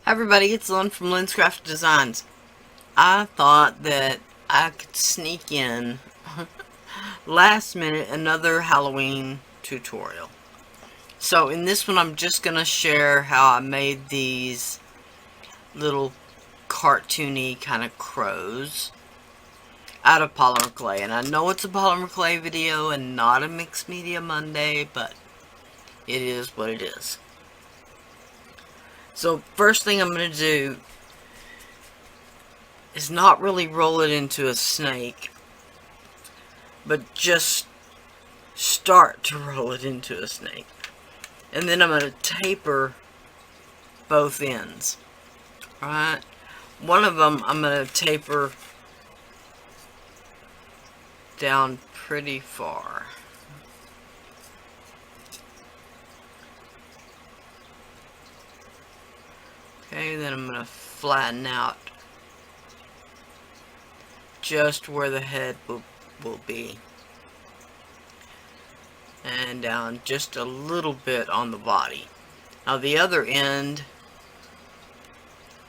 Hi everybody, it's Lyn from Lyn's Craft Designs. I thought that I could sneak in last minute another Halloween tutorial. So in this one I'm just going to share how I made these little cartoony kind of crows out of polymer clay. And I know it's a polymer clay video and not a Mixed Media Monday, but it is what it is. So first thing I'm going to do is not really roll it into a snake, but just start to roll it into a snake. And then I'm going to taper both ends. Alright, one of them I'm going to taper down pretty far. Okay, then I'm going to flatten out just where the head will be. And down just a little bit on the body. Now the other end,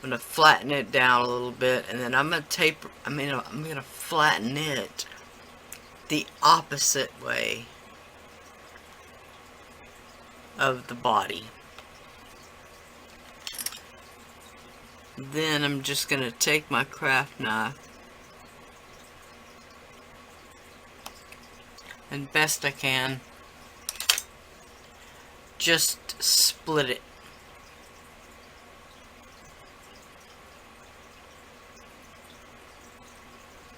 I'm going to flatten it down a little bit, and then I'm going to I'm going to flatten it the opposite way of the body. Then I'm just going to take my craft knife and best I can just split it.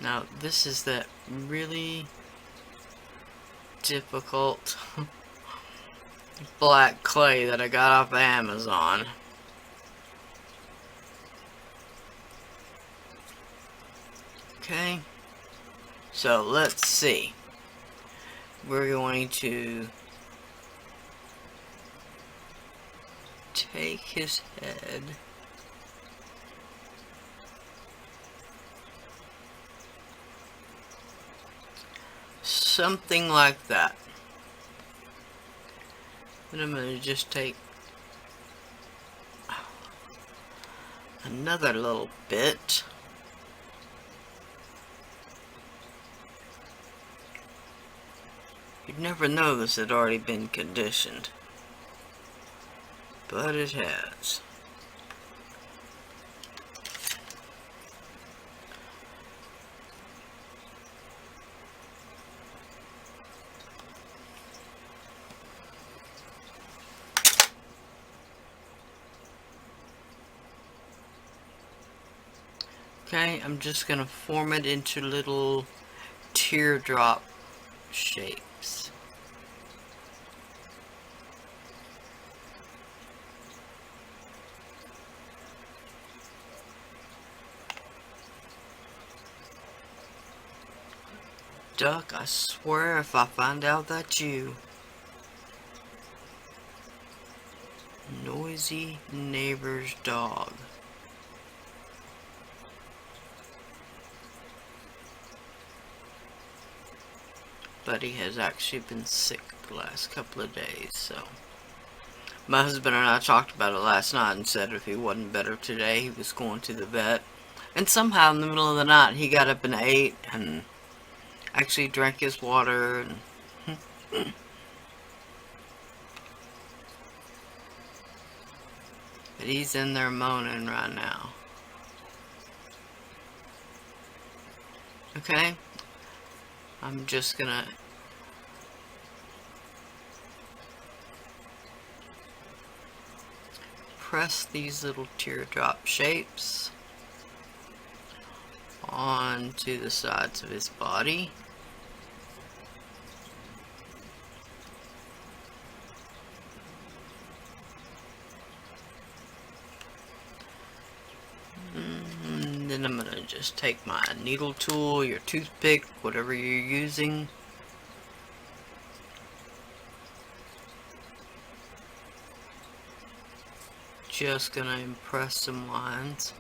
Now this is that really difficult black clay that I got off of Amazon. Okay, so let's see. We're going to take his head something like that. And I'm going to just take another little bit. You'd never know this had already been conditioned, but it has. Okay, I'm just going to form it into little teardrop shapes. Duck, I swear if I find out that's you. Noisy neighbor's dog. Buddy has actually been sick the last couple of days, so my husband and I talked about it last night and said if he wasn't better today, he was going to the vet. And somehow in the middle of the night, he got up and ate and actually drank his water. And but he's in there moaning right now. Okay, I'm just gonna press these little teardrop shapes onto the sides of his body. And then I'm going to just take my needle tool, your toothpick, whatever you're using. Just going to impress some lines.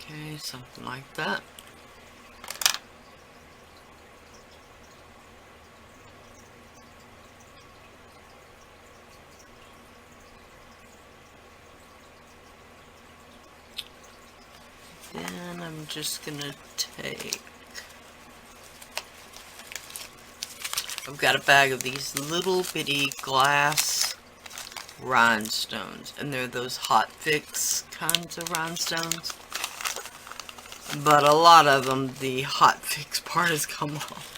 Okay, something like that. then I'm just gonna take, I've got a bag of these little bitty glass rhinestones, and they're those hot fix kinds of rhinestones, but a lot of them, the hot fix part has come off.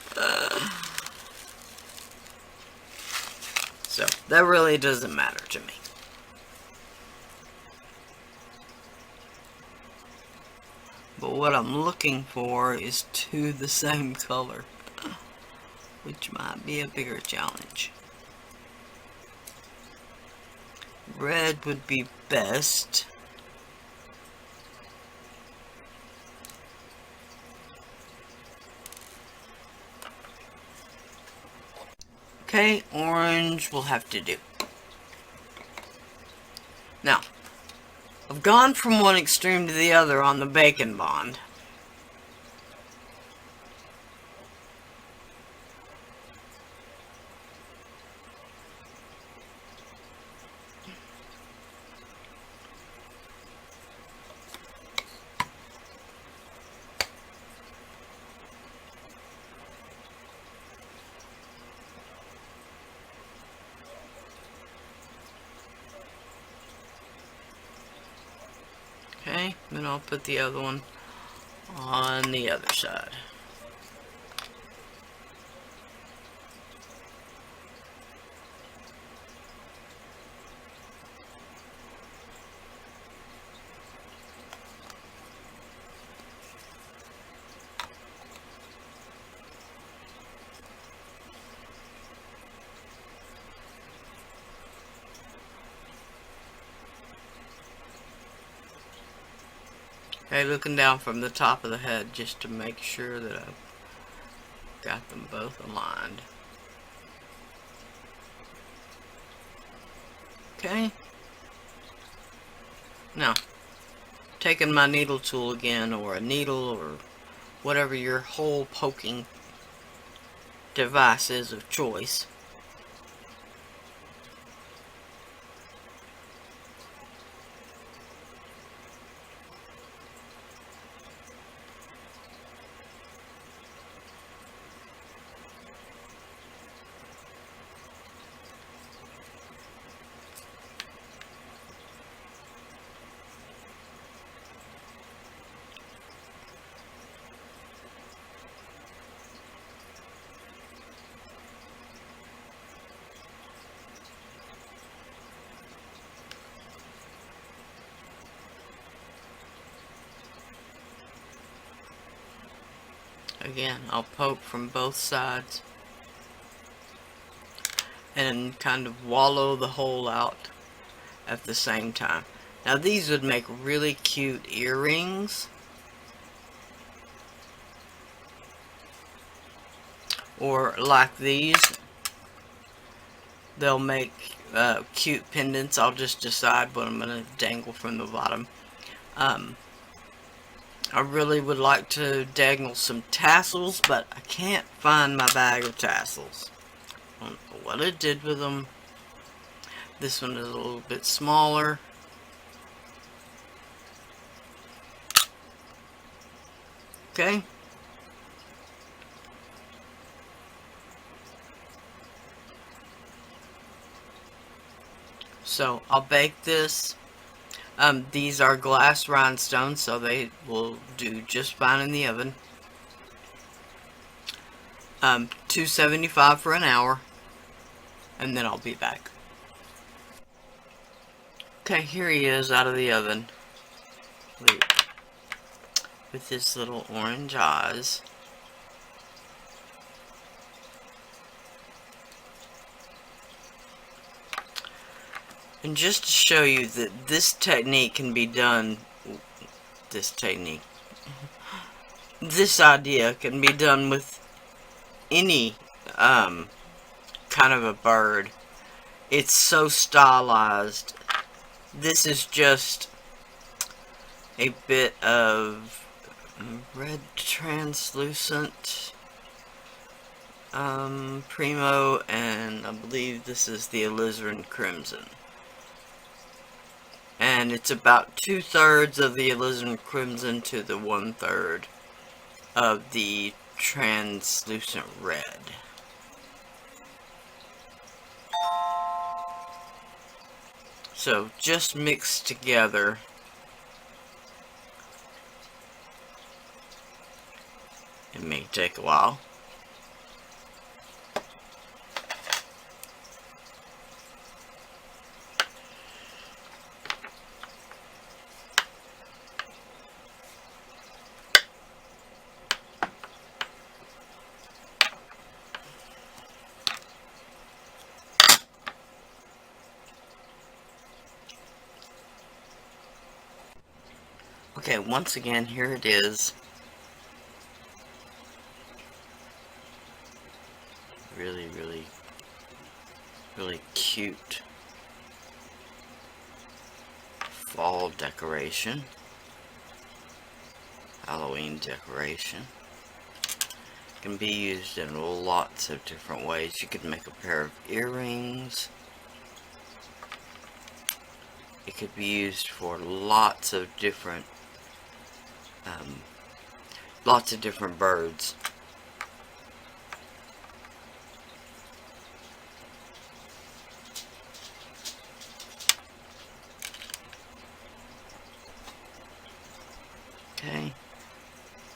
So that really doesn't matter to me. But what I'm looking for is two the same color, which might be a bigger challenge. Red would be best. Okay, orange will have to do. Now, I've gone from one extreme to the other on the bacon bond. Okay, then I'll put the other one on the other side. Okay, looking down from the top of the head just to make sure that I've got them both aligned. Okay. Now, taking my needle tool again, or a needle, or whatever your hole poking device is of choice. Again, I'll poke from both sides and kind of wallow the hole out at the same time. Now these would make really cute earrings, or like these, they'll make cute pendants. I'll just decide what I'm going to dangle from the bottom. I really would like to dangle some tassels, but I can't find my bag of tassels. I don't know what I did with them. This one is a little bit smaller. Okay. So I'll bake this. These are glass rhinestones, so they will do just fine in the oven. 275 for an hour, and then I'll be back. Okay, here he is out of the oven with his little orange eyes. And just to show you that this technique can be done, this idea can be done with any kind of a bird. It's so stylized. This is just a bit of red translucent Primo, and I believe this is the alizarin crimson. And it's about 2/3 of the alizarin crimson to the 1/3 of the translucent red. So just mix together. It may take a while. Okay, once again, here it is. Really, really, really cute fall decoration. Halloween decoration. Can be used in lots of different ways. You could make a pair of earrings. It could be used for lots of different birds. Okay,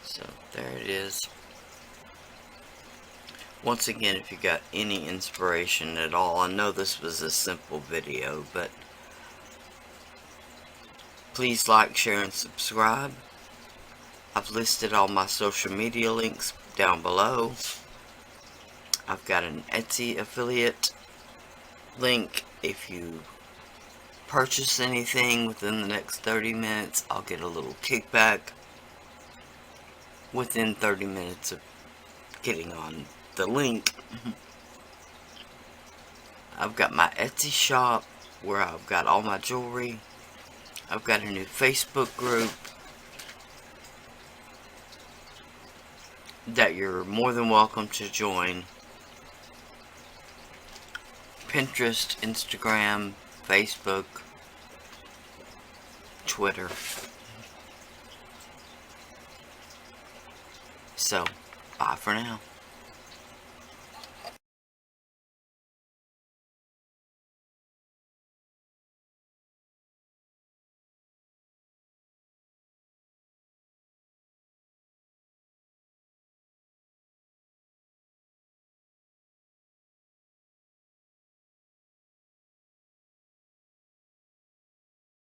so there it is. Once again, if you got any inspiration at all, I know this was a simple video, but please like, share, and subscribe. I've listed all my social media links down below. I've got an Etsy affiliate link. If you purchase anything within the next 30 minutes, I'll get a little kickback within 30 minutes of getting on the link. I've got my Etsy shop where I've got all my jewelry. I've got a new Facebook group that you're more than welcome to join. Pinterest, Instagram, Facebook, Twitter. So, bye for now.